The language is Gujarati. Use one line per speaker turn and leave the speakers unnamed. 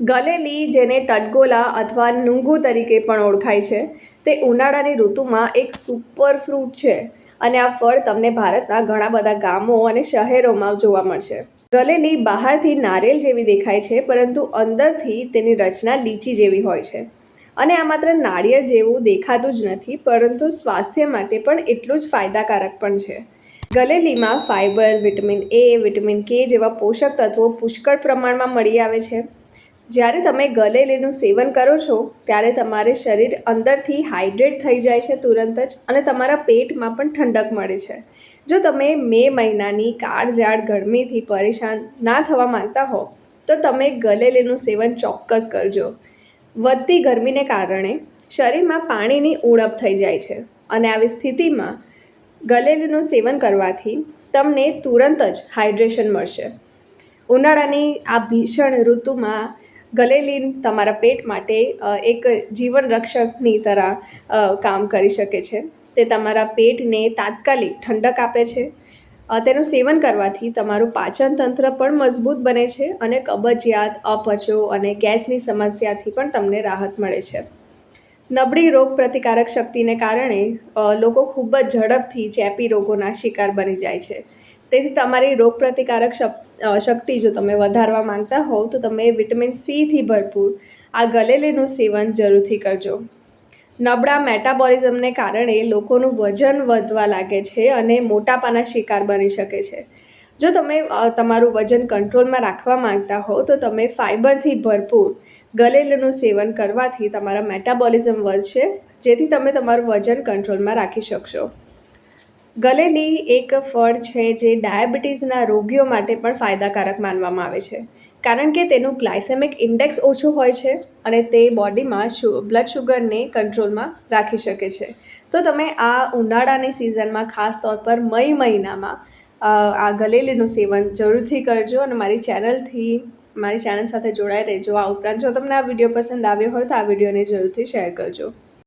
ગલેલી, જેને ટટગોલા અથવા નુંગુ તરીકે પણ ઓળખાય છે, તે ઉનાળાની ઋતુમાં એક સુપર ફ્રૂટ છે અને આ ફળ તમને ભારતના ઘણા બધા ગામો અને શહેરોમાં જોવા મળશે. ગલેલી બહારથી નારિયેળ જેવી દેખાય છે, પરંતુ અંદરથી તેની રચના લીચી જેવી હોય છે. અને આ માત્ર નાળિયેર જેવું દેખાતું જ નથી, પરંતુ સ્વાસ્થ્ય માટે પણ એટલું જ ફાયદાકારક પણ છે. ગલેલીમાં ફાઇબર, વિટામિન એ, વિટામિન કે જેવા પોષક તત્વો પુષ્કળ પ્રમાણમાં મળી આવે છે. જ્યારે તમે ગલેલીનું સેવન કરો છો ત્યારે તમારે શરીર અંદરથી હાઇડ્રેટ થઈ જાય છે તુરંત જ, અને તમારા પેટમાં પણ ઠંડક મળે છે. જો તમે મે મહિનાની કાળઝાળ ગરમીથી પરેશાન ના થવા માંગતા હો તો તમે ગલેલીનું સેવન ચોક્કસ કરજો. વધતી ગરમીને કારણે શરીરમાં પાણીની ઉણપ થઈ જાય છે, અને આવી સ્થિતિમાં ગલેલીનું સેવન કરવાથી તમને તુરંત જ હાઇડ્રેશન મળશે. ઉનાળાની આ ભીષણ ઋતુમાં ગલેલી તમારા પેટ માટે એક જીવન રક્ષકની તરહ કામ કરી શકે છે. તે તમારા પેટને તાત્કાલિક ઠંડક આપે છે. તેનું સેવન કરવાથી તમારું પાચન તંત્ર પણ મજબૂત બને છે અને કબજિયાત, અપચો અને ગેસની સમસ્યાથી પણ તમને રાહત મળે છે. નબળી રોગ પ્રતિકારક શક્તિને કારણે લોકો ખૂબ જ ઝડપથી ચેપી રોગોના શિકાર બની જાય છે. તેથી તમારી રોગ પ્રતિકારક શક્તિ જો તમે વધારવા માંગતા હોવ તો તમે વિટામિન સીથી ભરપૂર આ ગલેલીનું સેવન જરૂરથી કરજો. નબળા મેટાબોલિઝમને કારણે લોકોનું વજન વધવા લાગે છે અને મોટાપાના શિકાર બની શકે છે. જો તમે તમારું વજન કંટ્રોલમાં રાખવા માંગતા હો તો તમે ફાઇબરથી ભરપૂર ગલેલીનું સેવન કરવાથી તમારા મેટાબોલિઝમ વધશે, જેથી તમે તમારું વજન કંટ્રોલમાં રાખી શકશો. ગલેલી એક ફળ છે જે ડાયાબિટીસના રોગીઓ માટે પણ ફાયદાકારક માનવામાં આવે છે, કારણ કે તેનું ગ્લાયસેમિક ઇન્ડેક્સ ઓછું હોય છે અને તે બોડીમાં બ્લડ શુગરને કંટ્રોલમાં રાખી શકે છે. તો તમે આ ઉનાળાની સિઝનમાં ખાસ તौर પર મઈ મહિનામાં આ ગલેલીનું સેવન જરૂરથી કરજો અને મારી ચેનલ સાથે જોડાઈ રહેજો. આ ઉપરાંત જો તમને આ વિડીયો પસંદ આવ્યો હોય તો આ વિડીયોને જરૂરથી શેર કરજો.